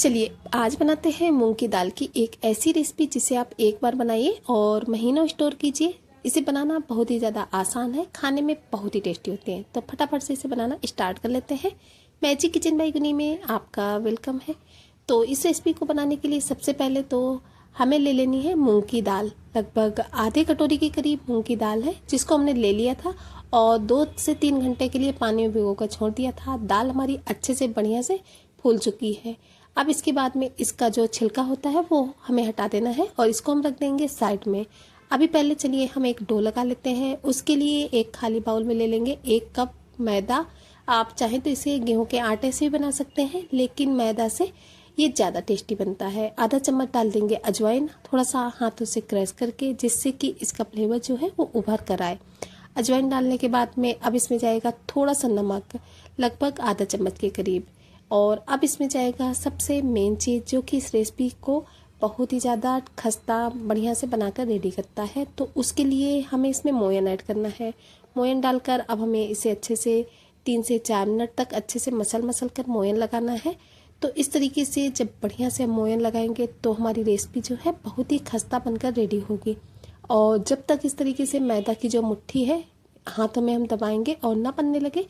चलिए आज बनाते हैं मूंग की दाल की एक ऐसी रेसिपी जिसे आप एक बार बनाइए और महीनों स्टोर कीजिए। इसे बनाना बहुत ही ज़्यादा आसान है, खाने में बहुत ही टेस्टी होते हैं। तो फटाफट से इसे बनाना स्टार्ट कर लेते हैं। मैजिक किचन बाई गुनी में आपका वेलकम है। तो इस रेसिपी को बनाने के लिए सबसे पहले तो हमें ले लेनी है मूंग की दाल। लगभग आधे कटोरी के करीब मूंग की दाल है, जिसको हमने ले लिया था और 2 से 3 घंटे के लिए पानी में भिगो कर छोड़ दिया था। दाल हमारी अच्छे से बढ़िया से फूल चुकी है। अब इसके बाद में इसका जो छिलका होता है वो हमें हटा देना है और इसको हम रख देंगे साइड में। अभी पहले चलिए हम एक डो लगा लेते हैं। उसके लिए एक खाली बाउल में ले लेंगे 1 कप मैदा। आप चाहें तो इसे गेहूं के आटे से भी बना सकते हैं, लेकिन मैदा से ये ज़्यादा टेस्टी बनता है। आधा चम्मच डाल देंगे अजवाइन, थोड़ा सा हाथों से क्रश करके, जिससे कि इसका फ्लेवर जो है वो उभर कर आए। अजवाइन डालने के बाद में अब इसमें जाएगा थोड़ा सा नमक, लगभग आधा चम्मच के करीब। और अब इसमें जाएगा सबसे मेन चीज़ जो कि इस रेसिपी को बहुत ही ज़्यादा खस्ता बढ़िया से बनाकर रेडी करता है। तो उसके लिए हमें इसमें मोयन ऐड करना है। मोयन डालकर अब हमें इसे अच्छे से 3 से 4 मिनट तक अच्छे से मसल कर मोयन लगाना है। तो इस तरीके से जब बढ़िया से हम मोयन लगाएंगे तो हमारी रेसिपी जो है बहुत ही खस्ता बनकर रेडी होगी। और जब तक इस तरीके से मैदा की जो मुट्ठी है हाथों में हम दबाएंगे और ना बनने लगे,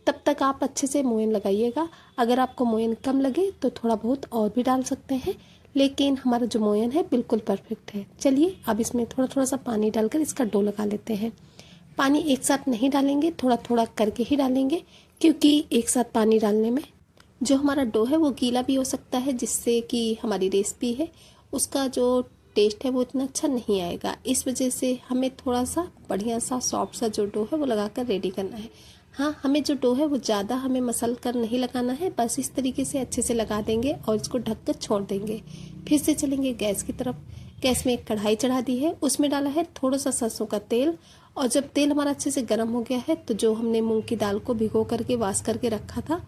तब तक आप अच्छे से मोयन लगाइएगा। अगर आपको मोयन कम लगे तो थोड़ा बहुत और भी डाल सकते हैं, लेकिन हमारा जो मोयन है बिल्कुल परफेक्ट है। चलिए अब इसमें थोड़ा थोड़ा सा पानी डालकर इसका डो लगा लेते हैं। पानी एक साथ नहीं डालेंगे, थोड़ा थोड़ा करके ही डालेंगे, क्योंकि एक साथ पानी डालने में जो हमारा डो है वो गीला भी हो सकता है, जिससे कि हमारी रेसिपी है उसका जो टेस्ट है वो इतना अच्छा नहीं आएगा। इस वजह से हमें थोड़ा सा बढ़िया सा सॉफ्ट सा जो डो है वो लगाकर रेडी करना है। हाँ, हमें जो डो है वो ज़्यादा हमें मसल कर नहीं लगाना है, बस इस तरीके से अच्छे से लगा देंगे और इसको ढक कर छोड़ देंगे। फिर से चलेंगे गैस की तरफ। गैस में एक कढ़ाई चढ़ा दी है, उसमें डाला है थोड़ा सा सरसों का तेल। और जब तेल हमारा अच्छे से गर्म हो गया है तो जो हमने मूंग की दाल को भिगो करके वाश करके रखा था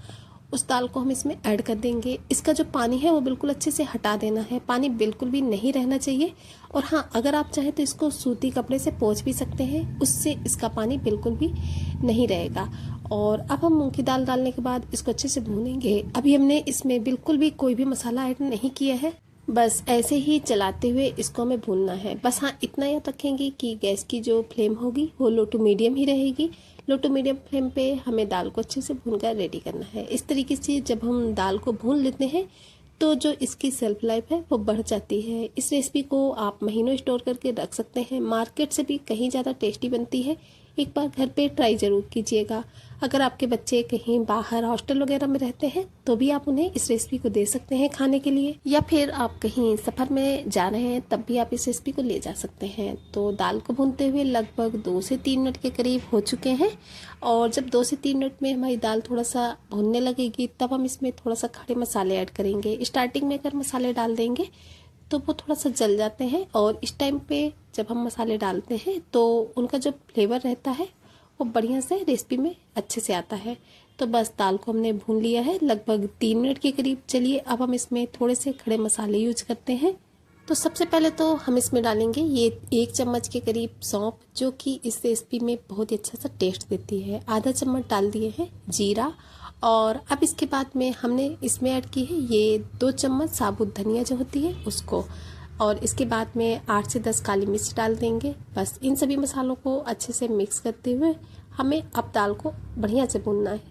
उस दाल को हम इसमें ऐड कर देंगे। इसका जो पानी है वो बिल्कुल अच्छे से हटा देना है, पानी बिल्कुल भी नहीं रहना चाहिए। और हाँ, अगर आप चाहें तो इसको सूती कपड़े से पोंछ भी सकते हैं, उससे इसका पानी बिल्कुल भी नहीं रहेगा। और अब हम मूंग की दाल डालने के बाद इसको अच्छे से भूनेंगे। अभी हमने इसमें बिल्कुल भी कोई भी मसाला ऐड नहीं किया है, बस ऐसे ही चलाते हुए इसको हमें भूनना है। बस हाँ, इतना याद रखेंगे कि गैस की जो फ्लेम होगी वो लो टू मीडियम ही रहेगी। लो टू मीडियम फ्लेम पे हमें दाल को अच्छे से भूनकर रेडी करना है। इस तरीके से जब हम दाल को भून लेते हैं तो जो इसकी सेल्फ लाइफ है वो बढ़ जाती है। इस रेसिपी को आप महीनों स्टोर करके रख सकते हैं, मार्केट से भी कहीं ज़्यादा टेस्टी बनती है। एक बार घर पे ट्राई ज़रूर कीजिएगा। अगर आपके बच्चे कहीं बाहर हॉस्टल वगैरह में रहते हैं तो भी आप उन्हें इस रेसिपी को दे सकते हैं खाने के लिए, या फिर आप कहीं सफ़र में जा रहे हैं तब भी आप इस रेसिपी को ले जा सकते हैं। तो दाल को भूनते हुए लगभग 2 से 3 मिनट के करीब हो चुके हैं। और जब 2 से 3 मिनट में हमारी दाल थोड़ा सा भुनने लगेगी तब हम इसमें थोड़ा सा खड़े मसाले ऐड करेंगे। स्टार्टिंग में अगर मसाले डाल देंगे तो वो थोड़ा सा जल जाते हैं, और इस टाइम पे जब हम मसाले डालते हैं तो उनका जो फ्लेवर रहता है वो बढ़िया से रेसिपी में अच्छे से आता है। तो बस दाल को हमने भून लिया है लगभग 3 मिनट के करीब। चलिए अब हम इसमें थोड़े से खड़े मसाले यूज करते हैं। तो सबसे पहले तो हम इसमें डालेंगे ये 1 चम्मच के करीब सौंफ, जो कि इस रेसिपी में बहुत ही अच्छा सा टेस्ट देती है। आधा चम्मच डाल दिए हैं जीरा। और अब इसके बाद में हमने इसमें ऐड की है ये 2 चम्मच साबुत धनिया जो होती है उसको। और इसके बाद में 8 से 10 काली मिर्च डाल देंगे। बस इन सभी मसालों को अच्छे से मिक्स करते हुए हमें अब दाल को बढ़िया से भूनना है।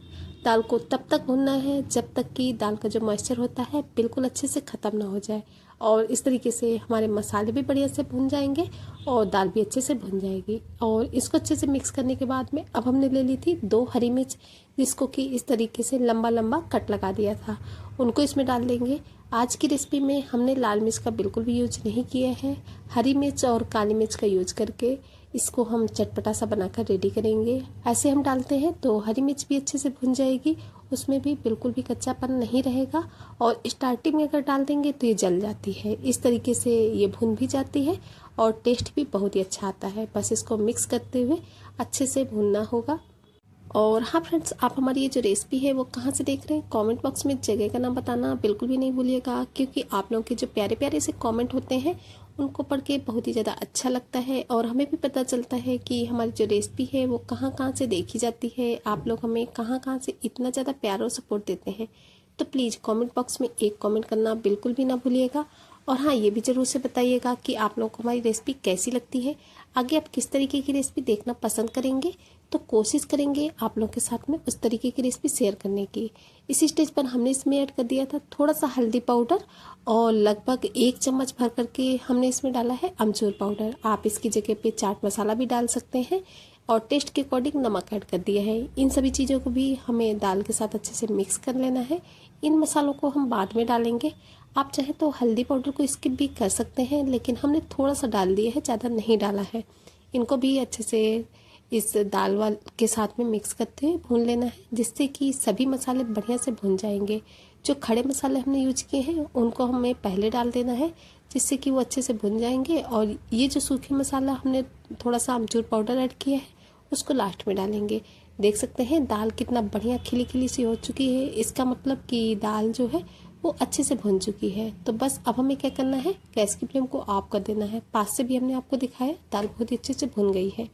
दाल को तब तक भूनना है जब तक कि दाल का जो मॉइस्चर होता है बिल्कुल अच्छे से ख़त्म ना हो जाए। और इस तरीके से हमारे मसाले भी बढ़िया से भून जाएंगे और दाल भी अच्छे से भून जाएगी। और इसको अच्छे से मिक्स करने के बाद में अब हमने ले ली थी 2 हरी मिर्च, जिसको कि इस तरीके से लंबा लंबा कट लगा दिया था, उनको इसमें डाल देंगे। आज की रेसिपी में हमने लाल मिर्च का बिल्कुल भी यूज नहीं किया है, हरी मिर्च और काली मिर्च का यूज करके इसको हम चटपटा सा बनाकर रेडी करेंगे। ऐसे हम डालते हैं तो हरी मिर्च भी अच्छे से भुन जाएगी, उसमें भी बिल्कुल भी कच्चापन नहीं रहेगा। और स्टार्टिंग में अगर डाल देंगे तो ये जल जाती है, इस तरीके से ये भुन भी जाती है और टेस्ट भी बहुत ही अच्छा आता है। बस इसको मिक्स करते हुए अच्छे से भुनना होगा। और हाँ फ्रेंड्स, आप हमारी ये जो रेसिपी है वो कहाँ से देख रहे हैं, कमेंट बॉक्स में जगह का नाम बताना बिल्कुल भी नहीं भूलिएगा, क्योंकि आप लोगों के जो प्यारे प्यारे से कमेंट होते हैं उनको पढ़ के बहुत ही ज़्यादा अच्छा लगता है। और हमें भी पता चलता है कि हमारी जो रेसिपी है वो कहाँ कहाँ से देखी जाती है, आप लोग हमें कहाँ कहाँ से इतना ज़्यादा प्यार और सपोर्ट देते हैं। तो प्लीज़ कमेंट बॉक्स में एक कमेंट करना बिल्कुल भी ना भूलिएगा। और हाँ, ये भी ज़रूर से बताइएगा कि आप लोगों को हमारी रेसिपी कैसी लगती है। आगे आप किस तरीके की रेसिपी देखना पसंद करेंगे, तो कोशिश करेंगे आप लोगों के साथ में उस तरीके की रेसिपी शेयर करने की। इसी स्टेज पर हमने इसमें ऐड कर दिया था थोड़ा सा हल्दी पाउडर और लगभग 1 चम्मच भर करके हमने इसमें डाला है अमचूर पाउडर। आप इसकी जगह पे चाट मसाला भी डाल सकते हैं और टेस्ट के अकॉर्डिंग नमक ऐड कर दिया है। इन सभी चीज़ों को भी हमें दाल के साथ अच्छे से मिक्स कर लेना है। इन मसालों को हम बाद में डालेंगे। आप चाहे तो हल्दी पाउडर को स्किप भी कर सकते हैं, लेकिन हमने थोड़ा सा डाल दिया है, ज़्यादा नहीं डाला है। इनको भी अच्छे से इस दाल वाल के साथ में मिक्स करते हुए भून लेना है, जिससे कि सभी मसाले बढ़िया से भुन जाएंगे। जो खड़े मसाले हमने यूज किए हैं उनको हमें पहले डाल देना है, जिससे कि वो अच्छे से भुन जाएंगे। और ये जो सूखे मसाला हमने थोड़ा सा अमचूर पाउडर ऐड किया है उसको लास्ट में डालेंगे। देख सकते हैं दाल कितना बढ़िया खिली खिली सी हो चुकी है। इसका मतलब कि दाल जो है वो अच्छे से भुन चुकी है। तो बस अब हमें क्या करना है, गैस की फ्लेम को ऑफ कर देना है। पास से भी हमने आपको दिखाया, दाल बहुत ही अच्छे से भुन गई है।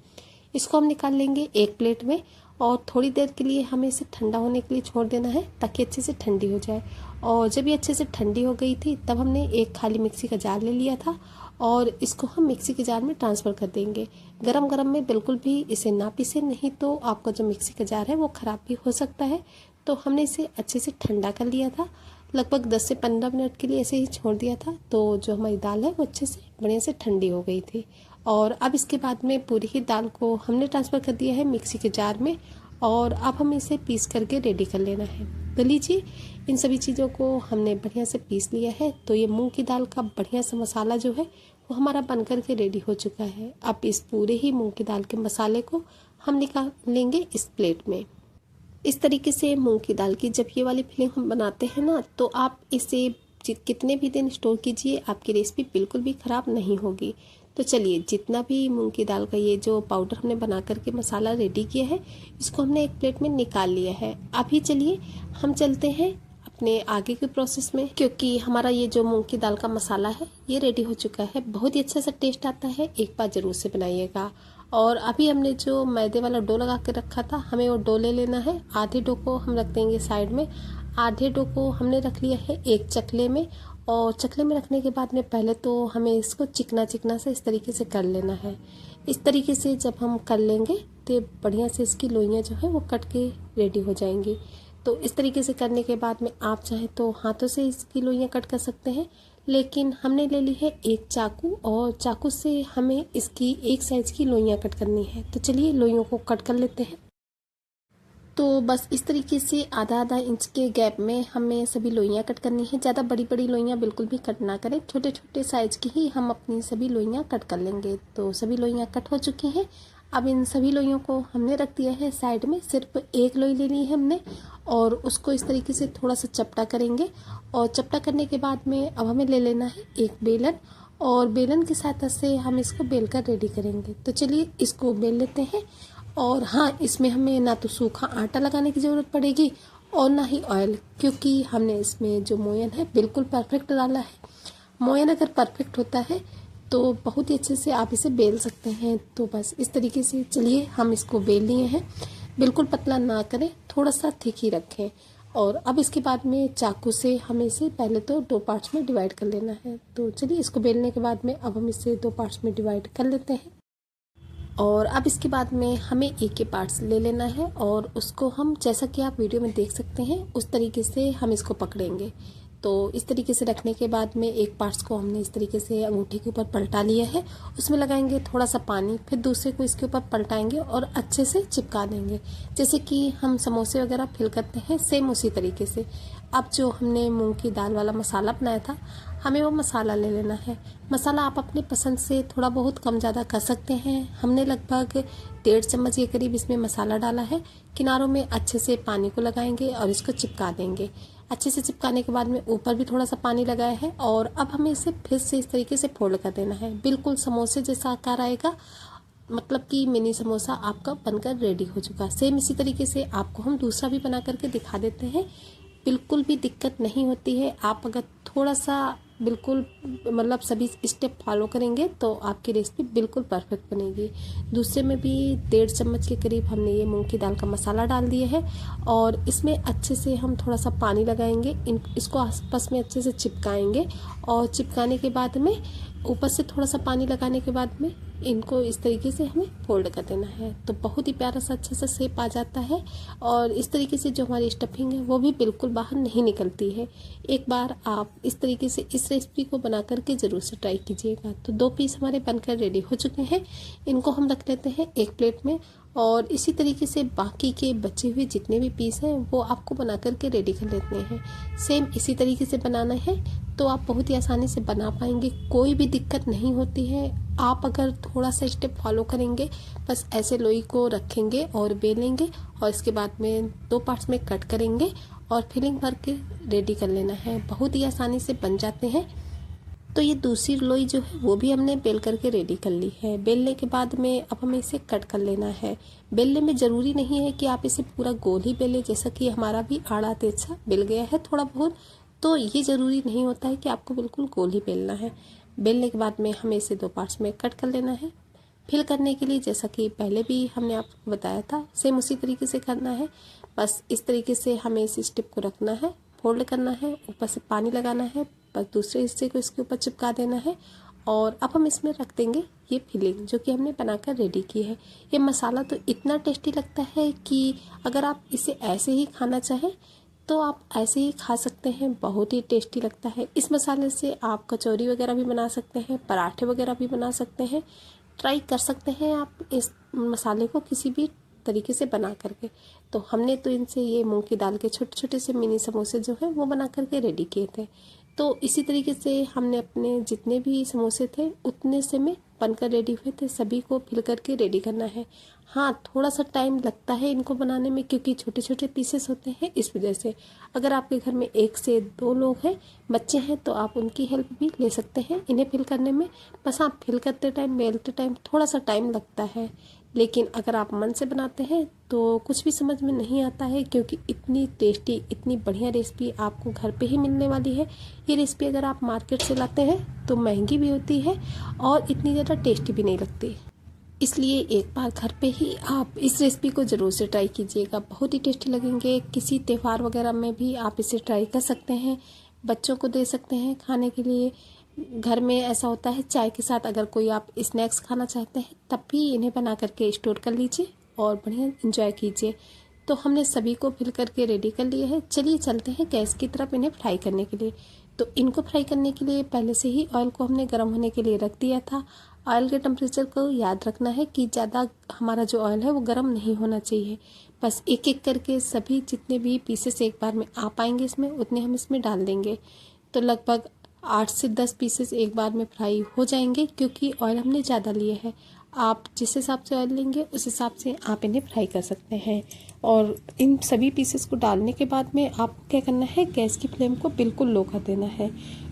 इसको हम निकाल लेंगे एक प्लेट में और थोड़ी देर के लिए हमें इसे ठंडा होने के लिए छोड़ देना है, ताकि अच्छे से ठंडी हो जाए। और जब ये अच्छे से ठंडी हो गई थी तब हमने एक खाली मिक्सी का जार ले लिया था और इसको हम मिक्सी के जार में ट्रांसफ़र कर देंगे। गरम गरम में बिल्कुल भी इसे ना पीसे, नहीं तो आपका जो मिक्सी का जार है वो ख़राब भी हो सकता है। तो हमने इसे अच्छे से ठंडा कर लिया था, लगभग 10 से 15 मिनट के लिए ऐसे ही छोड़ दिया था। तो जो हमारी दाल है वो अच्छे से बढ़िया से ठंडी हो गई थी। और अब इसके बाद में पूरी ही दाल को हमने ट्रांसफ़र कर दिया है मिक्सी के जार में और अब हम इसे पीस करके रेडी कर लेना है। तो लीजिए, इन सभी चीज़ों को हमने बढ़िया से पीस लिया है। तो ये मूंग की दाल का बढ़िया सा मसाला जो है वो हमारा बन करके रेडी हो चुका है। अब इस पूरे ही मूंग की दाल के मसाले को हम निकाल लेंगे इस प्लेट में। इस तरीके से मूंग की दाल की जब ये वाली फिलिंग हम बनाते हैं ना, तो आप इसे कितने भी दिन स्टोर कीजिए, आपकी रेसिपी बिल्कुल भी ख़राब नहीं होगी। तो चलिए, जितना भी मूंग की दाल का ये जो पाउडर हमने बना करके मसाला रेडी किया है, इसको हमने एक प्लेट में निकाल लिया है। अभी चलिए हम चलते हैं अपने आगे के प्रोसेस में, क्योंकि हमारा ये जो मूंग की दाल का मसाला है ये रेडी हो चुका है। बहुत ही अच्छा सा टेस्ट आता है, एक बार ज़रूर से बनाइएगा। और अभी हमने जो मैदे वाला डो लगा के रखा था, हमें वो डो ले लेना है। आधे डो को हम रख देंगे साइड में, आधे डो को हमने रख लिया है एक चकले में। और चकले में रखने के बाद में पहले तो हमें इसको चिकना चिकना से इस तरीके से कर लेना है। इस तरीके से जब हम कर लेंगे तो बढ़िया से इसकी लोइयाँ जो है वो कट के रेडी हो जाएंगी। तो इस तरीके से करने के बाद में आप चाहे तो हाथों से इसकी लोइयाँ कट कर सकते हैं, लेकिन हमने ले ली है एक चाकू और चाकू से हमें इसकी एक साइज की लोइयाँ कट करनी है। तो चलिए लोइयों को कट कर लेते हैं। तो बस इस तरीके से आधा आधा इंच के गैप में हमें सभी लोइयाँ कट करनी है। ज़्यादा बड़ी बड़ी लोइयाँ बिल्कुल भी कट ना करें, छोटे छोटे साइज की ही हम अपनी सभी लोइयाँ कट कर लेंगे। तो सभी लोइयाँ कट हो चुकी हैं। अब इन सभी लोइयों को हमने रख दिया है साइड में। सिर्फ एक लोई लेनी है हमने और उसको इस तरीके से थोड़ा सा चपटा करेंगे। और चपटा करने के बाद में अब हमें ले लेना है एक बेलन और बेलन की सहायता से हम इसको बेल कर रेडी करेंगे। तो चलिए इसको बेल लेते हैं। और हाँ, इसमें हमें ना तो सूखा आटा लगाने की ज़रूरत पड़ेगी और ना ही ऑयल, क्योंकि हमने इसमें जो मोयन है बिल्कुल परफेक्ट डाला है। मोयन अगर परफेक्ट होता है तो बहुत ही अच्छे से आप इसे बेल सकते हैं। तो बस इस तरीके से चलिए हम इसको बेल लिए हैं। बिल्कुल पतला ना करें, थोड़ा सा थिक ही रखें। और अब इसके बाद में चाकू से हमें इसे पहले तो 2 पार्ट्स में डिवाइड कर लेना है। तो चलिए इसको बेलने के बाद में अब हम इसे 2 पार्ट्स में डिवाइड कर लेते हैं। और अब इसके बाद में हमें एक के पार्ट्स ले लेना है और उसको हम, जैसा कि आप वीडियो में देख सकते हैं, उस तरीके से हम इसको पकड़ेंगे। तो इस तरीके से रखने के बाद में एक पार्ट्स को हमने इस तरीके से अंगूठी के ऊपर पलटा लिया है। उसमें लगाएंगे थोड़ा सा पानी, फिर दूसरे को इसके ऊपर पलटाएंगे और अच्छे से चिपका देंगे, जैसे कि हम समोसे वगैरह फिल करते हैं, सेम उसी तरीके से। अब जो हमने मूंग की दाल वाला मसाला बनाया था, हमें वो मसाला ले लेना है। मसाला आप अपने पसंद से थोड़ा बहुत कम ज़्यादा कर सकते हैं। हमने लगभग 1.5 चम्मच के करीब इसमें मसाला डाला है। किनारों में अच्छे से पानी को लगाएंगे और इसको चिपका देंगे। अच्छे से चिपकाने के बाद में ऊपर भी थोड़ा सा पानी लगाया है और अब हमें इसे फिर से इस तरीके से फोल्ड कर देना है। बिल्कुल समोसे जैसा आकार आएगा, मतलब कि मिनी समोसा आपका बनकर रेडी हो चुका। सेम इसी तरीके से आपको हम दूसरा भी बना करके दिखा देते हैं। बिल्कुल भी दिक्कत नहीं होती है। आप अगर थोड़ा सा बिल्कुल मतलब सभी स्टेप फॉलो करेंगे तो आपकी रेसिपी बिल्कुल परफेक्ट बनेगी। दूसरे में भी 1.5 चम्मच के करीब हमने ये मूंग की दाल का मसाला डाल दिया है और इसमें अच्छे से हम थोड़ा सा पानी लगाएंगे, इसको आपस में अच्छे से चिपकाएंगे और चिपकाने के बाद में ऊपर से थोड़ा सा पानी लगाने के बाद में इनको इस तरीके से हमें फोल्ड कर देना है। तो बहुत ही प्यारा सा अच्छा सा शेप आ जाता है और इस तरीके से जो हमारी स्टफिंग है वो भी बिल्कुल बाहर नहीं निकलती है। एक बार आप इस तरीके से इस रेसिपी को बना करके ज़रूर से ट्राई कीजिएगा। तो 2 पीस हमारे बनकर रेडी हो चुके हैं, इनको हम रख लेते हैं एक प्लेट में और इसी तरीके से बाकी के बचे हुए जितने भी पीस हैं वो आपको बना करके रेडी कर लेते हैं। सेम इसी तरीके से बनाना है तो आप बहुत ही आसानी से बना पाएंगे, कोई भी दिक्कत नहीं होती है। आप अगर थोड़ा सा स्टेप फॉलो करेंगे, बस ऐसे लोई को रखेंगे और बेलेंगे और इसके बाद में 2 पार्ट्स में कट करेंगे और फिलिंग भर के रेडी कर लेना है। बहुत ही आसानी से बन जाते हैं। तो ये दूसरी लोई जो है वो भी हमने बेल करके रेडी कर ली है। बेलने के बाद में अब हमें इसे कट कर लेना है। बेलने में ज़रूरी नहीं है कि आप इसे पूरा गोल ही बेलें, जैसा कि हमारा भी आड़ा तेजा बेल गया है थोड़ा बहुत, तो ये ज़रूरी नहीं होता है कि आपको बिल्कुल गोल ही बेलना है। बेलने के बाद में हमें इसे 2 पार्ट्स में कट कर लेना है। फिल करने के लिए जैसा कि पहले भी हमने आपको बताया था, सेम उसी तरीके से करना है। बस इस तरीके से हमें इस स्टिप को रखना है, फोल्ड करना है, ऊपर से पानी लगाना है, बस दूसरे हिस्से को इसके ऊपर चिपका देना है और अब हम इसमें रख देंगे ये फिलिंग जो कि हमने बनाकर रेडी की है। ये मसाला तो इतना टेस्टी लगता है कि अगर आप इसे ऐसे ही खाना चाहें तो आप ऐसे ही खा सकते हैं, बहुत ही टेस्टी लगता है। इस मसाले से आप कचौरी वगैरह भी बना सकते हैं, पराठे वगैरह भी बना सकते हैं। ट्राई कर सकते हैं आप इस मसाले को किसी भी तरीके से बना करके। तो हमने तो इनसे ये मूंग की दाल के छोटे छोटे से मिनी समोसे जो हैं वो बना करके रेडी किए थे। तो इसी तरीके से हमने अपने जितने भी समोसे थे उतने से में बनकर रेडी हुए थे, सभी को फिल करके रेडी करना है। हाँ, थोड़ा सा टाइम लगता है इनको बनाने में क्योंकि छोटे छोटे पीसेस होते हैं, इस वजह से। अगर आपके घर में 1 से 2 लोग हैं, बच्चे हैं, तो आप उनकी हेल्प भी ले सकते हैं इन्हें फिल करने में। बस आप फिल करते टाइम, बेलते टाइम थोड़ा सा टाइम लगता है, लेकिन अगर आप मन से बनाते हैं तो कुछ भी समझ में नहीं आता है क्योंकि इतनी टेस्टी, इतनी बढ़िया रेसिपी आपको घर पे ही मिलने वाली है। ये रेसिपी अगर आप मार्केट से लाते हैं तो महंगी भी होती है और इतनी ज़्यादा टेस्टी भी नहीं लगती। इसलिए एक बार घर पे ही आप इस रेसिपी को ज़रूर से ट्राई कीजिएगा, बहुत ही टेस्टी लगेंगे। किसी त्यौहार वगैरह में भी आप इसे ट्राई कर सकते हैं, बच्चों को दे सकते हैं खाने के लिए। घर में ऐसा होता है चाय के साथ अगर कोई आप स्नैक्स खाना चाहते हैं तब भी इन्हें बना करके स्टोर कर लीजिए और बढ़िया एंजॉय कीजिए। तो हमने सभी को फिल करके रेडी कर लिया है। चलिए चलते हैं गैस की तरफ इन्हें फ्राई करने के लिए। तो इनको फ्राई करने के लिए पहले से ही ऑयल को हमने गर्म होने के लिए रख दिया था। ऑयल के टेम्परेचर को याद रखना है कि ज़्यादा हमारा जो ऑयल है वो गर्म नहीं होना चाहिए। बस एक एक करके सभी जितने भी पीसेस एक बार में आ पाएंगे इसमें उतने हम इसमें डाल देंगे। तो लगभग 8 से 10 पीसेस एक बार में फ्राई हो जाएंगे क्योंकि ऑयल हमने ज़्यादा लिए है। आप जिस हिसाब से ऑयल लेंगे उस हिसाब से आप इन्हें फ्राई कर सकते हैं। और इन सभी पीसेस को डालने के बाद में आपको क्या करना है, गैस की फ्लेम को बिल्कुल लो कर देना है।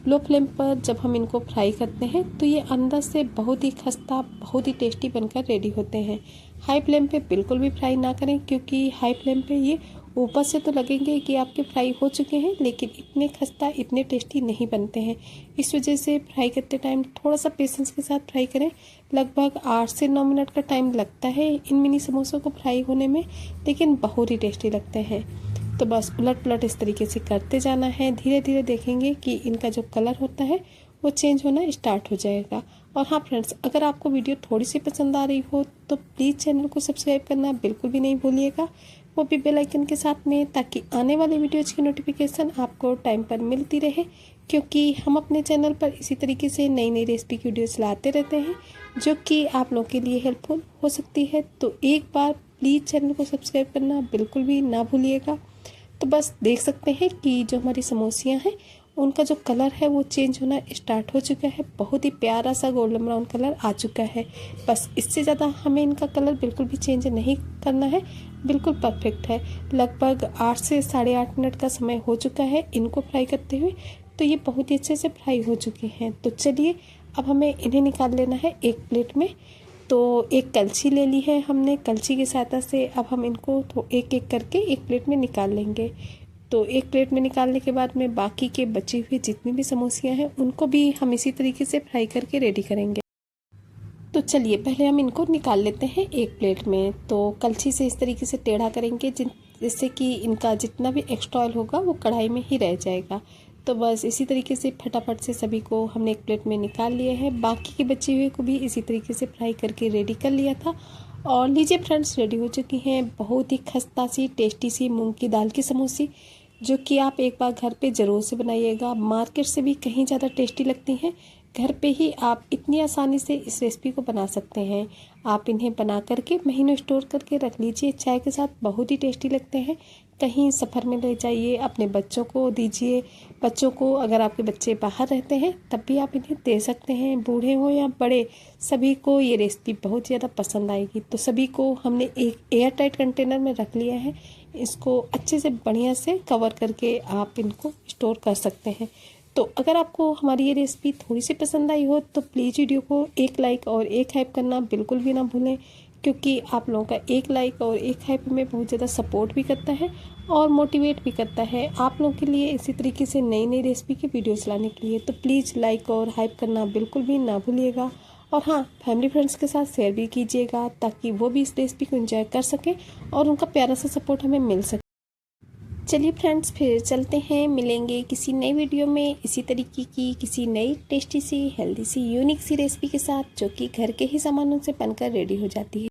लो फ्लेम पर जब हम इनको फ्राई करते हैं तो ये अंदर से बहुत ही खस्ता, बहुत ही टेस्टी बनकर रेडी होते हैं। हाई फ्लेम पे बिल्कुल भी फ्राई ना करें क्योंकि हाई फ्लेम पे ये ऊपर से तो लगेंगे कि आपके फ्राई हो चुके हैं लेकिन इतने खस्ता, इतने टेस्टी नहीं बनते हैं। इस वजह से फ्राई करते टाइम थोड़ा सा पेशेंस के साथ फ्राई करें। लगभग 8 से 9 मिनट का टाइम लगता है इन मिनी समोसों को फ्राई होने में, लेकिन बहुत ही टेस्टी लगते हैं। तो बस उलट पुलट इस तरीके से करते जाना है। धीरे धीरे देखेंगे कि इनका जो कलर होता है वो चेंज होना स्टार्ट हो जाएगा। और हाँ फ्रेंड्स, अगर आपको वीडियो थोड़ी सी पसंद आ रही हो तो प्लीज़ चैनल को सब्सक्राइब करना बिल्कुल भी नहीं भूलिएगा, वो भी बेल आइकन के साथ में, ताकि आने वाले वीडियोज़ की नोटिफिकेशन आपको टाइम पर मिलती रहे। क्योंकि हम अपने चैनल पर इसी तरीके से नई नई रेसिपी की वीडियोज़ लाते रहते हैं जो कि आप लोगों के लिए हेल्पफुल हो सकती है। तो एक बार प्लीज़ चैनल को सब्सक्राइब करना बिल्कुल भी ना भूलिएगा। तो बस देख सकते हैं कि जो हमारी समोसियाँ हैं उनका जो कलर है वो चेंज होना स्टार्ट हो चुका है। बहुत ही प्यारा सा गोल्डन ब्राउन कलर आ चुका है। बस इससे ज़्यादा हमें इनका कलर बिल्कुल भी चेंज नहीं करना है, बिल्कुल परफेक्ट है। लगभग 8 से 8.5 मिनट का समय हो चुका है इनको फ्राई करते हुए, तो ये बहुत ही अच्छे से फ्राई हो चुके हैं। तो चलिए अब हमें इन्हें निकाल लेना है एक प्लेट में। तो एक कलछी ले ली है हमने, कलछी की सहायता से अब हम इनको एक एक करके एक प्लेट में निकाल लेंगे। तो एक प्लेट में निकालने के बाद में बाकी के बचे हुए जितनी भी समोसियाँ हैं उनको भी हम इसी तरीके से फ्राई करके रेडी करेंगे। तो चलिए पहले हम इनको निकाल लेते हैं एक प्लेट में। तो कलछी से इस तरीके से टेढ़ा करेंगे जिससे कि इनका जितना भी एक्स्ट्रा ऑयल होगा वो कढ़ाई में ही रह जाएगा। तो बस इसी तरीके से फटाफट से सभी को हमने एक प्लेट में निकाल लिए हैं। बाकी के बचे हुए को भी इसी तरीके से फ्राई करके रेडी कर लिया था। और लीजिए फ्रेंड्स, रेडी हो चुकी हैं बहुत ही खस्ता सी टेस्टी सी मूंग की दाल की समोसी, जो कि आप एक बार घर पे ज़रूर से बनाइएगा। मार्केट से भी कहीं ज़्यादा टेस्टी लगती हैं। घर पे ही आप इतनी आसानी से इस रेसिपी को बना सकते हैं। आप इन्हें बना करके महीनों स्टोर करके रख लीजिए, चाय के साथ बहुत ही टेस्टी लगते हैं। कहीं सफ़र में ले जाइए, अपने बच्चों को दीजिए। बच्चों को, अगर आपके बच्चे बाहर रहते हैं तब भी आप इन्हें दे सकते हैं। बूढ़े हो या बड़े, सभी को ये रेसिपी बहुत ज़्यादा पसंद आएगी। तो सभी को हमने एक एयर टाइट कंटेनर में रख लिया है। इसको अच्छे से बढ़िया से कवर करके आप इनको स्टोर कर सकते हैं। तो अगर आपको हमारी ये रेसिपी थोड़ी सी पसंद आई हो तो प्लीज़ वीडियो को एक लाइक और एक हाइप करना बिल्कुल भी ना भूलें, क्योंकि आप लोगों का एक लाइक और एक हाइप में बहुत ज़्यादा सपोर्ट भी करता है और मोटिवेट भी करता है आप लोगों के लिए इसी तरीके से नई नई रेसिपी की वीडियोस लाने के लिए। तो प्लीज़ लाइक और हाइप करना बिल्कुल भी ना भूलिएगा। और हाँ, फैमिली फ्रेंड्स के साथ शेयर भी कीजिएगा ताकि वो भी इस रेसिपी को एंजॉय कर सकें और उनका प्यारा सा सपोर्ट हमें मिल सके। चलिए फ्रेंड्स, फिर चलते हैं, मिलेंगे किसी नई वीडियो में इसी तरीके की किसी नई टेस्टी सी हेल्दी सी यूनिक सी रेसिपी के साथ, जो कि घर के ही सामानों से बनकर रेडी हो जाती है।